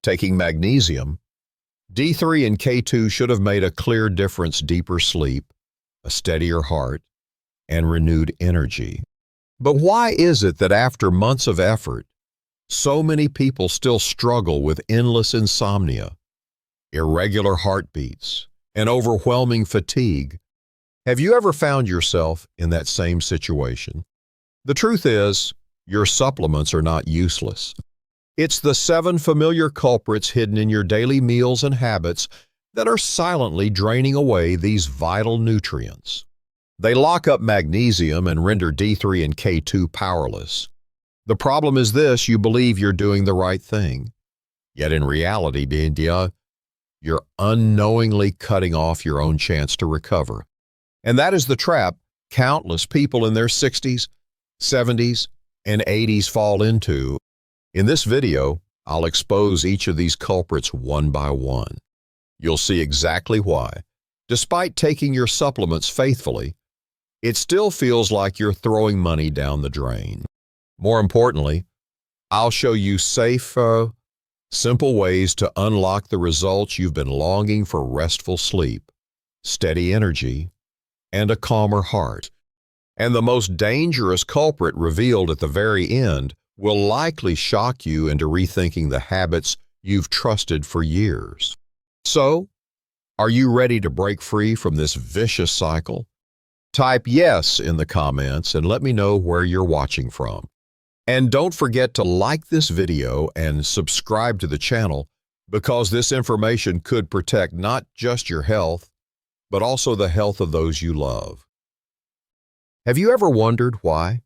Taking magnesium, D3 and K2 should have made a clear difference: deeper sleep, a steadier heart, and renewed energy. But why is it that after months of effort, so many people still struggle with endless insomnia, irregular heartbeats, and overwhelming fatigue? Have you ever found yourself in that same situation? The truth is, your supplements are not useless. It's the 7 familiar culprits hidden in your daily meals and habits that are silently draining away these vital nutrients. They lock up magnesium and render D3 and K2 powerless. The problem is this: you believe you're doing the right thing, yet in reality, you're unknowingly cutting off your own chance to recover. And that is the trap countless people in their 60s, 70s, and 80s fall into. In this video, I'll expose each of these culprits one by one. You'll see exactly why, despite taking your supplements faithfully, it still feels like you're throwing money down the drain. More importantly, I'll show you safe, simple ways to unlock the results you've been longing for: restful sleep, steady energy, and a calmer heart. And the most dangerous culprit revealed at the very end will likely shock you into rethinking the habits you've trusted for years. So, are you ready to break free from this vicious cycle? Type yes in the comments and let me know where you're watching from. And don't forget to like this video and subscribe to the channel, because this information could protect not just your health, but also the health of those you love. Have you ever wondered why?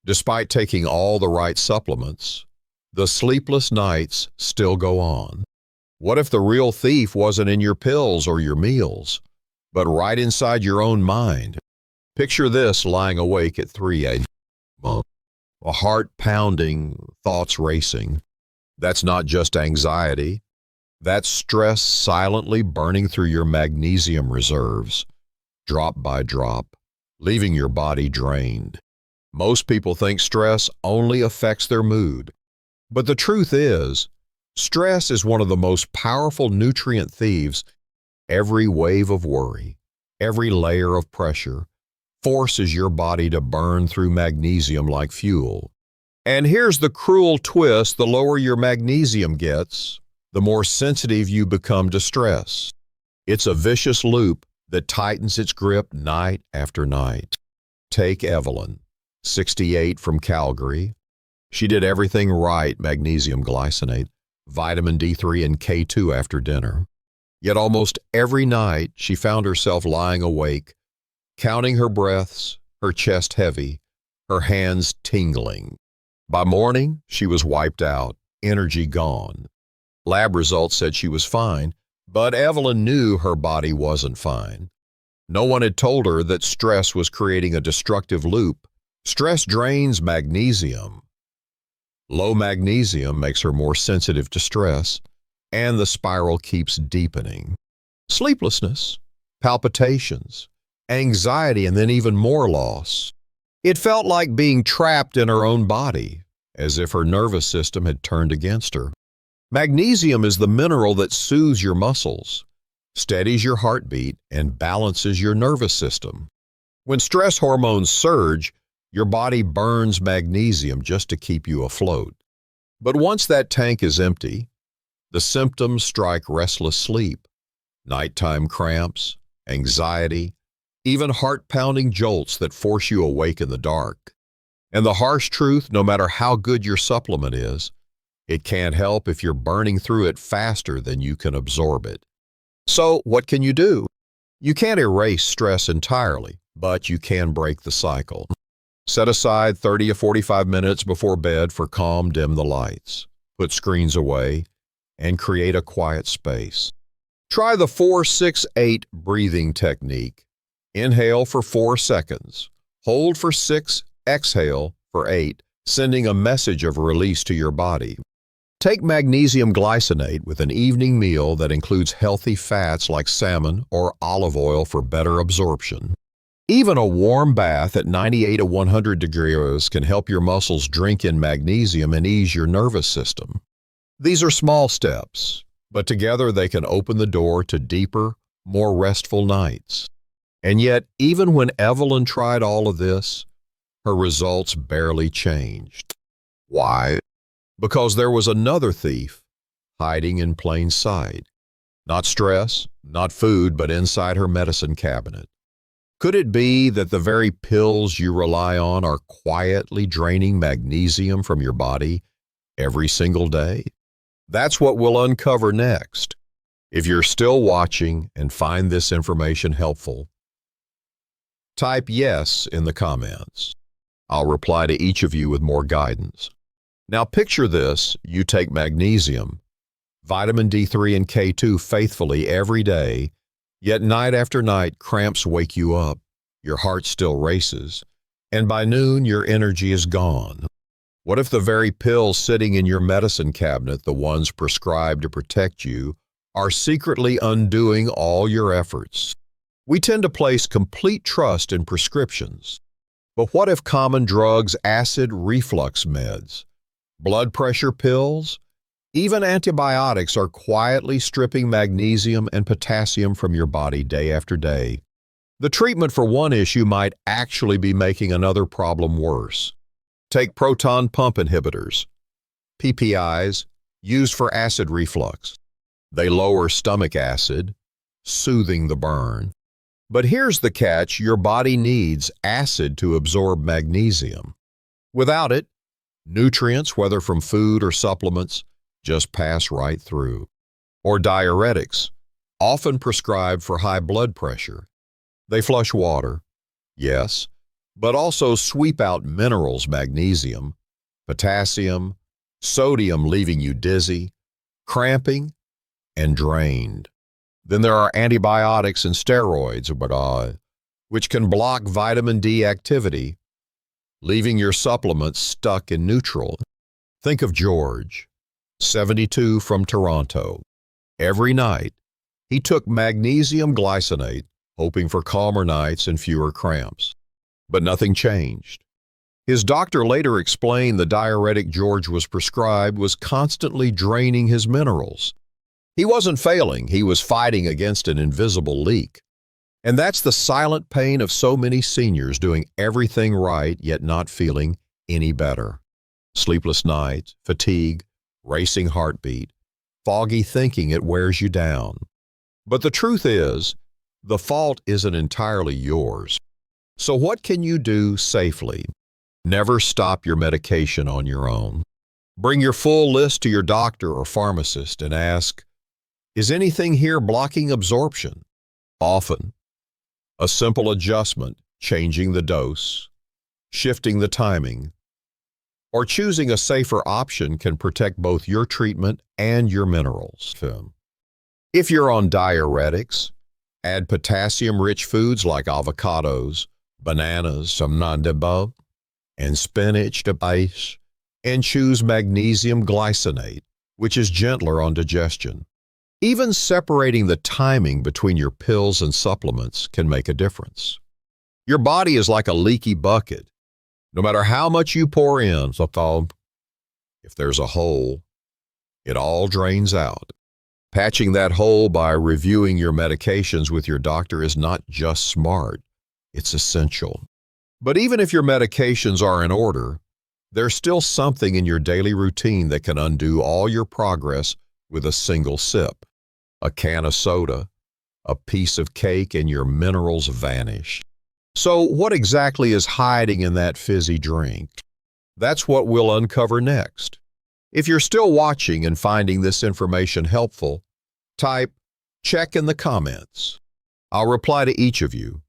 Despite taking all the right supplements, the sleepless nights still go on. What if the real thief wasn't in your pills or your meals, but right inside your own mind? Picture this: lying awake at 3 a.m., a heart pounding, thoughts racing. That's not just anxiety. That's stress silently burning through your magnesium reserves, drop by drop, leaving your body drained. Most people think stress only affects their mood. But the truth is, stress is one of the most powerful nutrient thieves. Every wave of worry, every layer of pressure, forces your body to burn through magnesium like fuel. And here's the cruel twist: the lower your magnesium gets, the more sensitive you become to stress. It's a vicious loop that tightens its grip night after night. Take Evelyn, 68, from Calgary. She did everything right: magnesium, glycinate, vitamin D3, and K2 after dinner. Yet almost every night she found herself lying awake, counting her breaths, her chest heavy, her hands tingling. By morning, she was wiped out, energy gone. Lab results said she was fine, but Evelyn knew her body wasn't fine. No one had told her that stress was creating a destructive loop. Stress drains magnesium. Low magnesium makes her more sensitive to stress, and the spiral keeps deepening. Sleeplessness, palpitations, anxiety, and then even more loss. It felt like being trapped in her own body, as if her nervous system had turned against her. Magnesium is the mineral that soothes your muscles, steadies your heartbeat, and balances your nervous system. When stress hormones surge, your body burns magnesium just to keep you afloat. But once that tank is empty, the symptoms strike: restless sleep, nighttime cramps, anxiety, even heart-pounding jolts that force you awake in the dark. And the harsh truth: no matter how good your supplement is, it can't help if you're burning through it faster than you can absorb it. So what can you do? You can't erase stress entirely, but you can break the cycle. Set aside 30 to 45 minutes before bed for calm, dim the lights, put screens away, and create a quiet space. Try the 4-6-8 breathing technique. Inhale for 4 seconds, hold for 6, exhale for 8, sending a message of release to your body. Take magnesium glycinate with an evening meal that includes healthy fats like salmon or olive oil for better absorption. Even a warm bath at 98 to 100 degrees can help your muscles drink in magnesium and ease your nervous system. These are small steps, but together they can open the door to deeper, more restful nights. And yet, even when Evelyn tried all of this, her results barely changed. Why? Because there was another thief hiding in plain sight. Not stress, not food, but inside her medicine cabinet. Could it be that the very pills you rely on are quietly draining magnesium from your body every single day? That's what we'll uncover next. If you're still watching and find this information helpful, type yes in the comments. I'll reply to each of you with more guidance. Now picture this: you take magnesium, vitamin D3 and K2 faithfully every day, yet night after night cramps wake you up, your heart still races, and by noon your energy is gone. What if the very pills sitting in your medicine cabinet, the ones prescribed to protect you, are secretly undoing all your efforts? We tend to place complete trust in prescriptions. But what if common drugs, acid reflux meds, blood pressure pills, even antibiotics are quietly stripping magnesium and potassium from your body day after day? The treatment for one issue might actually be making another problem worse. Take proton pump inhibitors, PPIs, used for acid reflux. They lower stomach acid, soothing the burn. But here's the catch: your body needs acid to absorb magnesium. Without it, nutrients, whether from food or supplements, just pass right through. Or diuretics, often prescribed for high blood pressure. They flush water, yes, but also sweep out minerals, magnesium, potassium, sodium, leaving you dizzy, cramping, and drained. Then there are antibiotics and steroids, which can block vitamin D activity, leaving your supplements stuck in neutral. Think of George, 72, from Toronto. Every night, he took magnesium glycinate, hoping for calmer nights and fewer cramps. But nothing changed. His doctor later explained the diuretic George was prescribed was constantly draining his minerals. He wasn't failing, he was fighting against an invisible leak. And that's the silent pain of so many seniors doing everything right, yet not feeling any better. Sleepless nights, fatigue, racing heartbeat, foggy thinking, it wears you down. But the truth is, the fault isn't entirely yours. So what can you do safely? Never stop your medication on your own. Bring your full list to your doctor or pharmacist and ask, is anything here blocking absorption? Often, a simple adjustment, changing the dose, shifting the timing, or choosing a safer option can protect both your treatment and your minerals. If you're on diuretics, add potassium-rich foods like avocados, bananas, and spinach to base, and choose magnesium glycinate, which is gentler on digestion. Even separating the timing between your pills and supplements can make a difference. Your body is like a leaky bucket. No matter how much you pour in, if there's a hole, it all drains out. Patching that hole by reviewing your medications with your doctor is not just smart, it's essential. But even if your medications are in order, there's still something in your daily routine that can undo all your progress with a single sip. A can of soda, a piece of cake, and your minerals vanish. So what exactly is hiding in that fizzy drink? That's what we'll uncover next. If you're still watching and finding this information helpful, type check in the comments. I'll reply to each of you,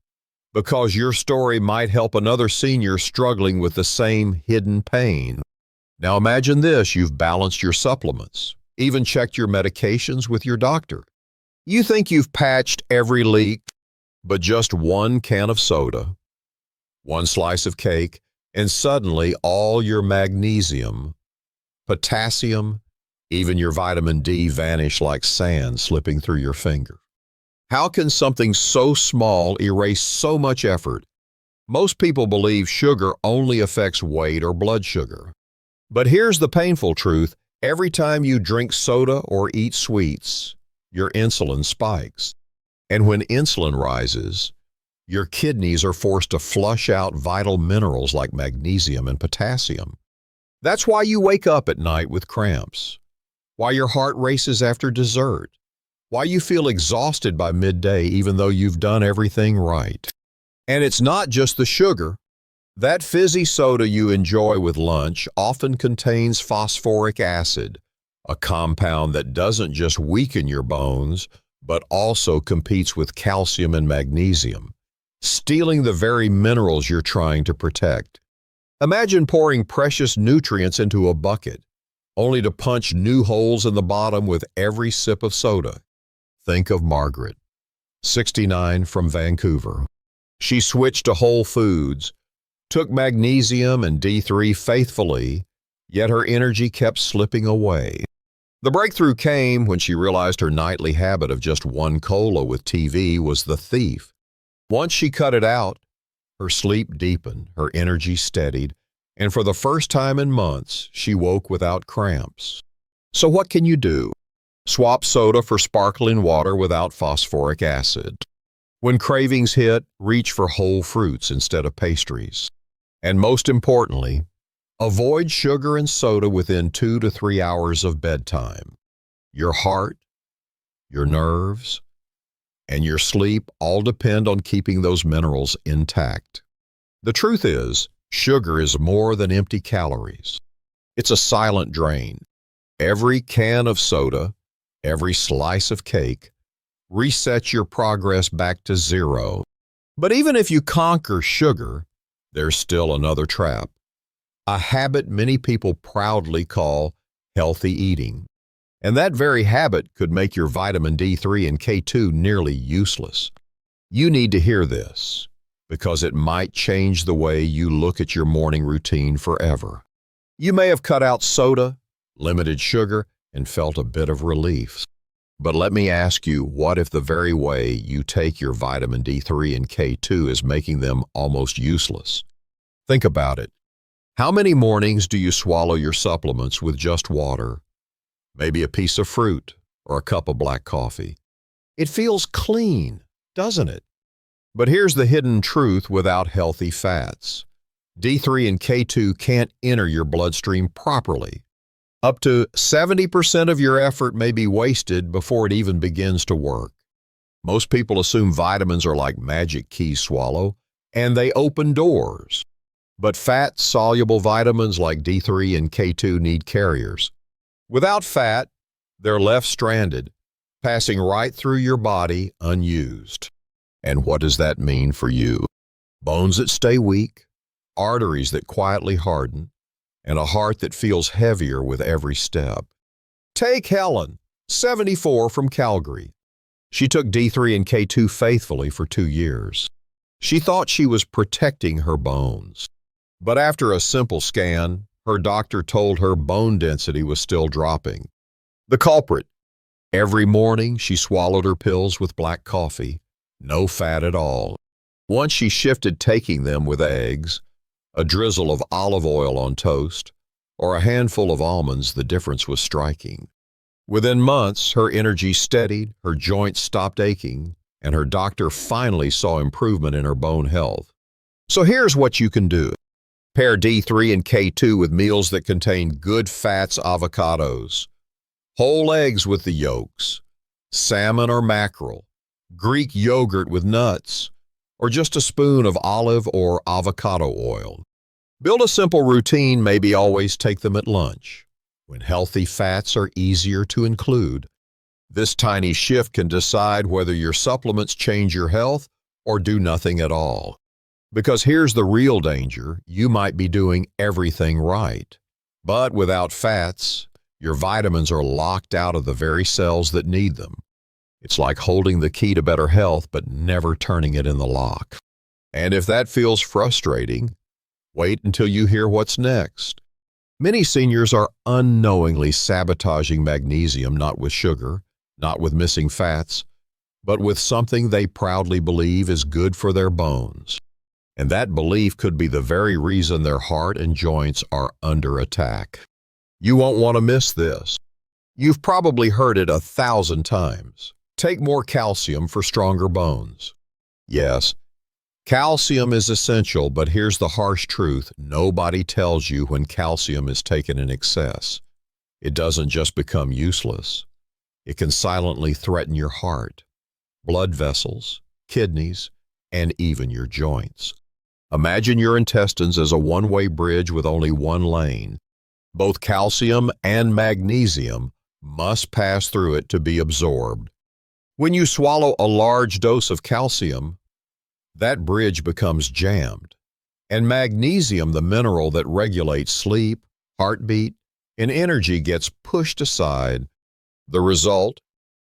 because your story might help another senior struggling with the same hidden pain. Now imagine this: you've balanced your supplements, even checked your medications with your doctor. You think you've patched every leak, but just one can of soda, one slice of cake, and suddenly all your magnesium, potassium, even your vitamin D vanish like sand slipping through your finger. How can something so small erase so much effort? Most people believe sugar only affects weight or blood sugar. But here's the painful truth: Every time you drink soda or eat sweets, your insulin spikes. And when insulin rises, your kidneys are forced to flush out vital minerals like magnesium and potassium. That's why you wake up at night with cramps, why your heart races after dessert, why you feel exhausted by midday even though you've done everything right. And it's not just the sugar. That fizzy soda you enjoy with lunch often contains phosphoric acid, a compound that doesn't just weaken your bones, but also competes with calcium and magnesium, stealing the very minerals you're trying to protect. Imagine pouring precious nutrients into a bucket, only to punch new holes in the bottom with every sip of soda. Think of Margaret, 69, from Vancouver. She switched to whole foods, took magnesium and D3 faithfully, yet her energy kept slipping away. The breakthrough came when she realized her nightly habit of just one cola with TV was the thief. Once she cut it out, her sleep deepened, her energy steadied, and for the first time in months, she woke without cramps. So what can you do? Swap soda for sparkling water without phosphoric acid. When cravings hit, reach for whole fruits instead of pastries. And most importantly, avoid sugar and soda within 2 to 3 hours of bedtime. Your heart, your nerves, and your sleep all depend on keeping those minerals intact. The truth is, sugar is more than empty calories. It's a silent drain. Every can of soda, every slice of cake, resets your progress back to zero. But even if you conquer sugar, there's still another trap. A habit many people proudly call healthy eating. And that very habit could make your vitamin D3 and K2 nearly useless. You need to hear this, because it might change the way you look at your morning routine forever. You may have cut out soda, limited sugar, and felt a bit of relief. But let me ask you, what if the very way you take your vitamin D3 and K2 is making them almost useless? Think about it. How many mornings do you swallow your supplements with just water? Maybe a piece of fruit or a cup of black coffee. It feels clean, doesn't it? But here's the hidden truth without healthy fats. D3 and K2 can't enter your bloodstream properly. Up to 70% of your effort may be wasted before it even begins to work. Most people assume vitamins are like magic keys swallow, and they open doors. But fat-soluble vitamins like D3 and K2 need carriers. Without fat, they're left stranded, passing right through your body unused. And what does that mean for you? Bones that stay weak, arteries that quietly harden, and a heart that feels heavier with every step. Take Helen, 74, from Calgary. She took D3 and K2 faithfully for 2 years. She thought she was protecting her bones. But after a simple scan, her doctor told her bone density was still dropping. The culprit. Every morning she swallowed her pills with black coffee, no fat at all. Once she shifted taking them with eggs, a drizzle of olive oil on toast, or a handful of almonds, the difference was striking. Within months, her energy steadied, her joints stopped aching, and her doctor finally saw improvement in her bone health. So here's what you can do. Pair D3 and K2 with meals that contain good fats, avocados, whole eggs with the yolks, salmon or mackerel, Greek yogurt with nuts, or just a spoon of olive or avocado oil. Build a simple routine, maybe always take them at lunch, when healthy fats are easier to include. This tiny shift can decide whether your supplements change your health or do nothing at all. Because here's the real danger, you might be doing everything right. But without fats, your vitamins are locked out of the very cells that need them. It's like holding the key to better health but never turning it in the lock. And if that feels frustrating, wait until you hear what's next. Many seniors are unknowingly sabotaging magnesium, not with sugar, not with missing fats, but with something they proudly believe is good for their bones. And that belief could be the very reason their heart and joints are under attack. You won't want to miss this. You've probably heard it 1,000 times. Take more calcium for stronger bones. Yes, calcium is essential, but here's the harsh truth. Nobody tells you when calcium is taken in excess. It doesn't just become useless. It can silently threaten your heart, blood vessels, kidneys, and even your joints. Imagine your intestines as a one-way bridge with only one lane. Both calcium and magnesium must pass through it to be absorbed. When you swallow a large dose of calcium, that bridge becomes jammed, and magnesium, the mineral that regulates sleep, heartbeat, and energy, gets pushed aside. The result?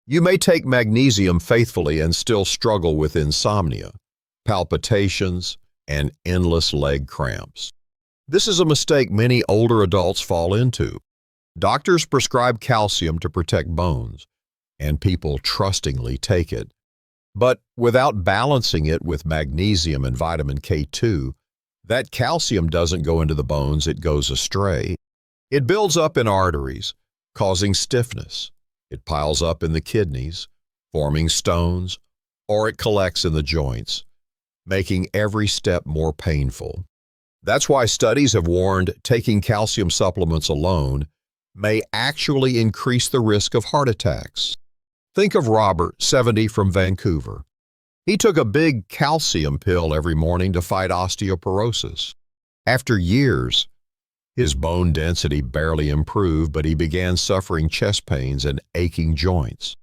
You may take magnesium faithfully and still struggle with insomnia, palpitations, and endless leg cramps. This is a mistake many older adults fall into. Doctors prescribe calcium to protect bones, and people trustingly take it. But without balancing it with magnesium and vitamin K2, that calcium doesn't go into the bones, it goes astray. It builds up in arteries, causing stiffness. It piles up in the kidneys, forming stones, or it collects in the joints, making every step more painful. That's why studies have warned taking calcium supplements alone may actually increase the risk of heart attacks. Think of Robert, 70, from Vancouver. He took a big calcium pill every morning to fight osteoporosis. After years, his bone density barely improved, but he began suffering chest pains and aching joints.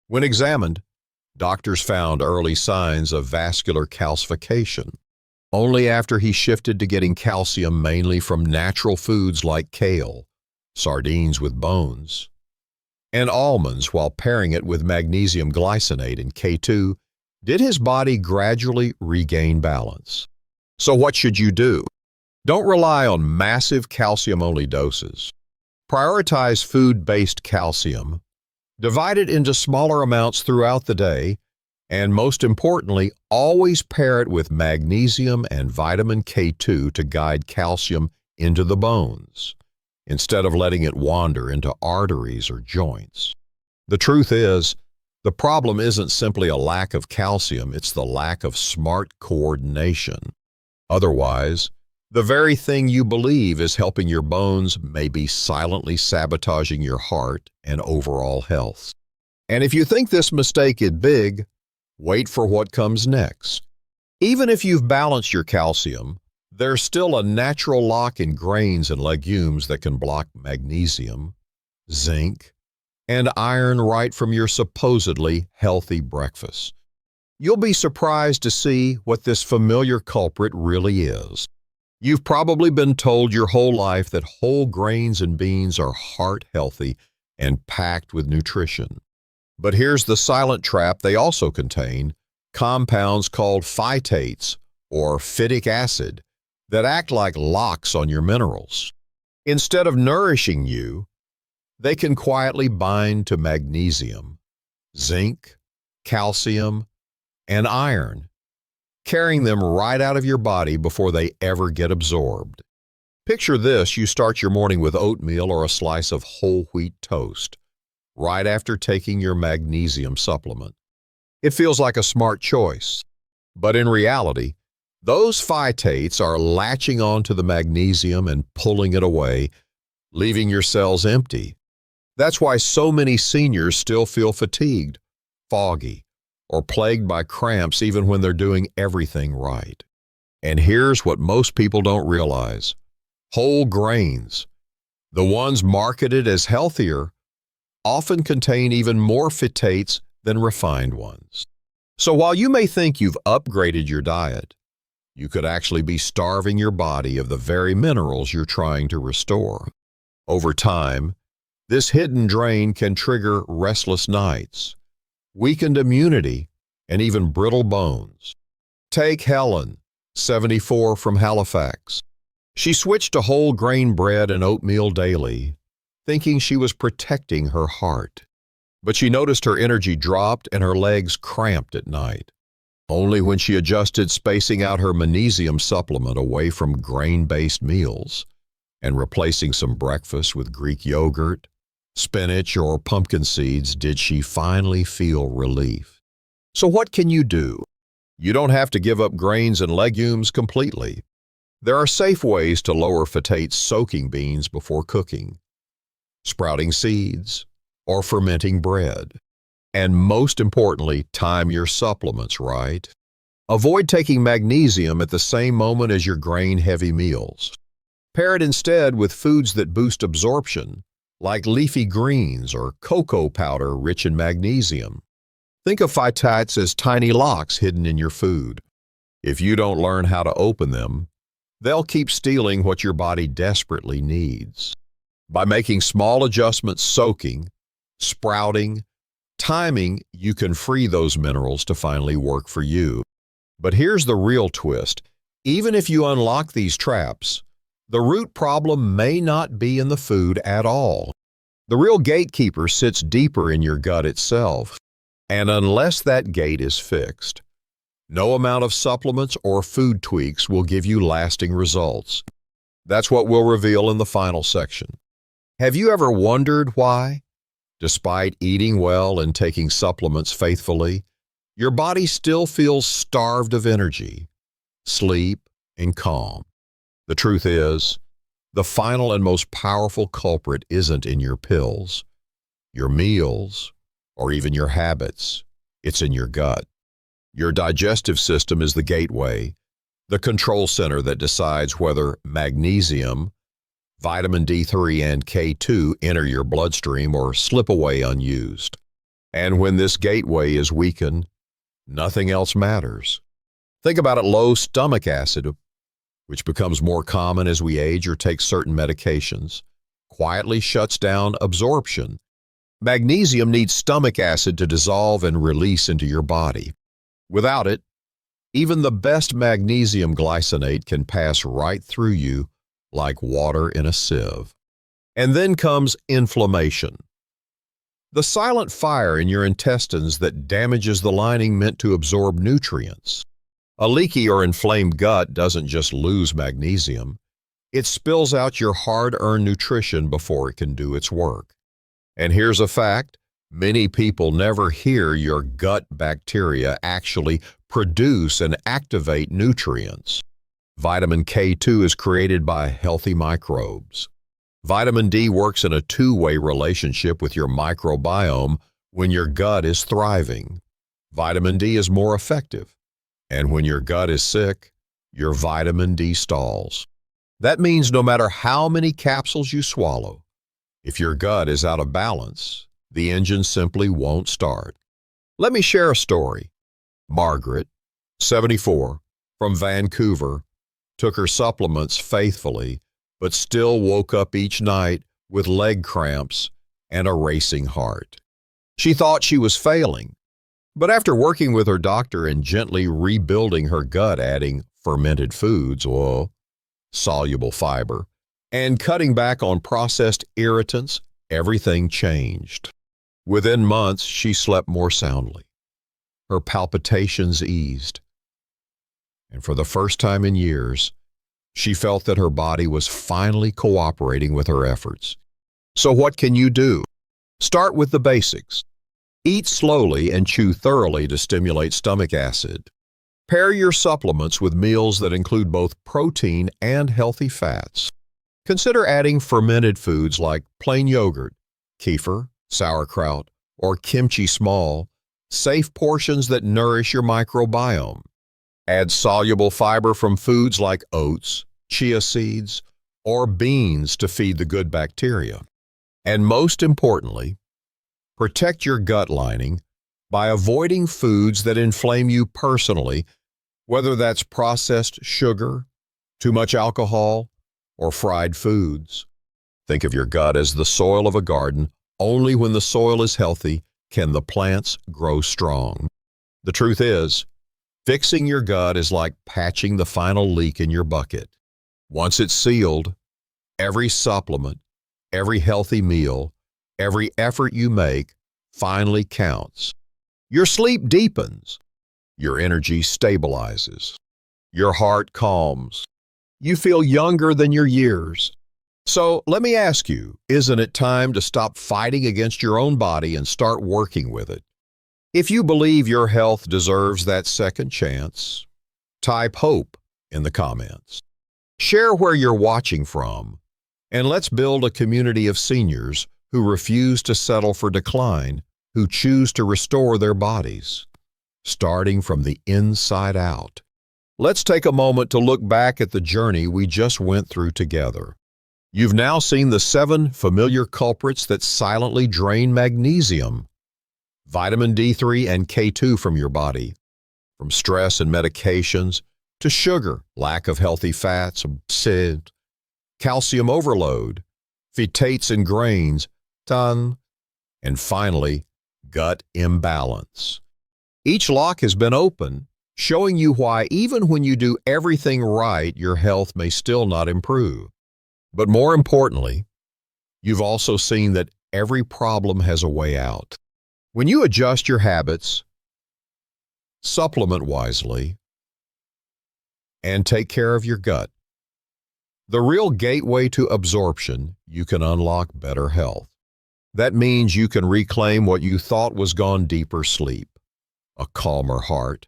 When examined, doctors found early signs of vascular calcification. Only after he shifted to getting calcium mainly from natural foods like kale, sardines with bones, and almonds, while pairing it with magnesium glycinate and K2, did his body gradually regain balance. So what should you do? Don't rely on massive calcium-only doses. Prioritize food-based calcium, divide it into smaller amounts throughout the day, and most importantly, always pair it with magnesium and vitamin K2 to guide calcium into the bones, instead of letting it wander into arteries or joints. The truth is, the problem isn't simply a lack of calcium, it's the lack of smart coordination. Otherwise, the very thing you believe is helping your bones may be silently sabotaging your heart and overall health. And if you think this mistake is big, wait for what comes next. Even if you've balanced your calcium, there's still a natural lock in grains and legumes that can block magnesium, zinc, and iron right from your supposedly healthy breakfast. You'll be surprised to see what this familiar culprit really is. You've probably been told your whole life that whole grains and beans are heart healthy and packed with nutrition. But here's the silent trap: they also contain compounds called phytates or phytic acid that act like locks on your minerals. Instead of nourishing you, they can quietly bind to magnesium, zinc, calcium, and iron, carrying them right out of your body before they ever get absorbed. Picture this: you start your morning with oatmeal or a slice of whole wheat toast, right after taking your magnesium supplement. It feels like a smart choice, but in reality, those phytates are latching onto the magnesium and pulling it away, leaving your cells empty. That's why so many seniors still feel fatigued, foggy, or plagued by cramps even when they're doing everything right. And here's what most people don't realize: whole grains, the ones marketed as healthier, often contain even more phytates than refined ones. So while you may think you've upgraded your diet, you could actually be starving your body of the very minerals you're trying to restore. Over time, this hidden drain can trigger restless nights, weakened immunity, and even brittle bones. Take Helen, 74, from Halifax. She switched to whole grain bread and oatmeal daily, thinking she was protecting her heart. But she noticed her energy dropped and her legs cramped at night. Only when she adjusted spacing out her magnesium supplement away from grain-based meals And replacing some breakfast with Greek yogurt, spinach, or pumpkin seeds, did she finally feel relief? So what can you do? You don't have to give up grains and legumes completely. There are safe ways to lower phytate soaking beans before cooking, sprouting seeds, or fermenting bread. And most importantly, time your supplements right. Avoid taking magnesium at the same moment as your grain-heavy meals. Pair it instead with foods that boost absorption, like leafy greens or cocoa powder rich in magnesium. Think of phytates as tiny locks hidden in your food. If you don't learn how to open them, they'll keep stealing what your body desperately needs. By making small adjustments, soaking, sprouting, timing, you can free those minerals to finally work for you. But here's the real twist. Even if you unlock these traps, the root problem may not be in the food at all. The real gatekeeper sits deeper in your gut itself. And unless that gate is fixed, no amount of supplements or food tweaks will give you lasting results. That's what we'll reveal in the final section. Have you ever wondered why, despite eating well and taking supplements faithfully, your body still feels starved of energy, sleep, and calm? The truth is, the final and most powerful culprit isn't in your pills, your meals, or even your habits. It's in your gut. Your digestive system is the gateway, the control center that decides whether magnesium, vitamin D3, and K2 enter your bloodstream or slip away unused. And when this gateway is weakened, nothing else matters. Think about it: low stomach acid, which becomes more common as we age or take certain medications, quietly shuts down absorption. Magnesium needs stomach acid to dissolve and release into your body. Without it, even the best magnesium glycinate can pass right through you like water in a sieve. And then comes inflammation, the silent fire in your intestines that damages the lining meant to absorb nutrients. A leaky or inflamed gut doesn't just lose magnesium, it spills out your hard-earned nutrition before it can do its work. And here's a fact: many people never hear your gut bacteria actually produce and activate nutrients. Vitamin K2 is created by healthy microbes. Vitamin D works in a two-way relationship with your microbiome when your gut is thriving. Vitamin D is more effective. And when your gut is sick, your vitamin D stalls. That means no matter how many capsules you swallow, if your gut is out of balance, the engine simply won't start. Let me share a story. Margaret, 74, from Vancouver, took her supplements faithfully, but still woke up each night with leg cramps and a racing heart. She thought she was failing, but after working with her doctor and gently rebuilding her gut, adding fermented foods, soluble fiber, and cutting back on processed irritants, everything changed. Within months, she slept more soundly. Her palpitations eased. And for the first time in years, she felt that her body was finally cooperating with her efforts. So what can you do? Start with the basics. Eat slowly and chew thoroughly to stimulate stomach acid. Pair your supplements with meals that include both protein and healthy fats. Consider adding fermented foods like plain yogurt, kefir, sauerkraut, or kimchi small, safe portions that nourish your microbiome. Add soluble fiber from foods like oats, chia seeds, or beans to feed the good bacteria. And most importantly, protect your gut lining by avoiding foods that inflame you personally, whether that's processed sugar, too much alcohol, or fried foods. Think of your gut as the soil of a garden. Only when the soil is healthy can the plants grow strong. The truth is, fixing your gut is like patching the final leak in your bucket. Once it's sealed, every supplement, every healthy meal, every effort you make finally counts. Your sleep deepens. Your energy stabilizes. Your heart calms. You feel younger than your years. So let me ask you, isn't it time to stop fighting against your own body and start working with it? If you believe your health deserves that second chance, type hope in the comments. Share where you're watching from, and let's build a community of seniors who refuse to settle for decline, who choose to restore their bodies, starting from the inside out. Let's take a moment to look back at the journey we just went through together. You've now seen the 7 familiar culprits that silently drain magnesium, vitamin D3 and K2 from your body, from stress and medications to sugar, lack of healthy fats, calcium overload, phytates in grains, and finally, gut imbalance. Each lock has been open, showing you why even when you do everything right, your health may still not improve. But more importantly, you've also seen that every problem has a way out. When you adjust your habits, supplement wisely, and take care of your gut, the real gateway to absorption, you can unlock better health. That means you can reclaim what you thought was gone: deeper sleep, a calmer heart,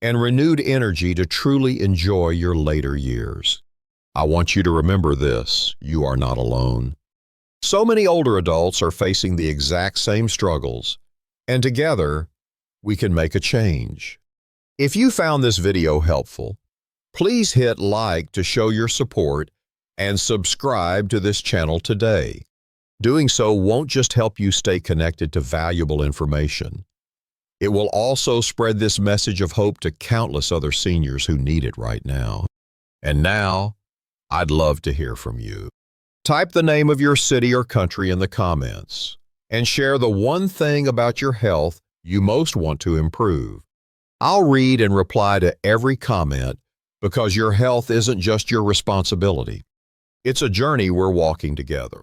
and renewed energy to truly enjoy your later years. I want you to remember this: you are not alone. So many older adults are facing the exact same struggles, and together, we can make a change. If you found this video helpful, please hit like to show your support and subscribe to this channel today. Doing so won't just help you stay connected to valuable information. It will also spread this message of hope to countless other seniors who need it right now. And now, I'd love to hear from you. Type the name of your city or country in the comments and share the one thing about your health you most want to improve. I'll read and reply to every comment because your health isn't just your responsibility. It's a journey we're walking together.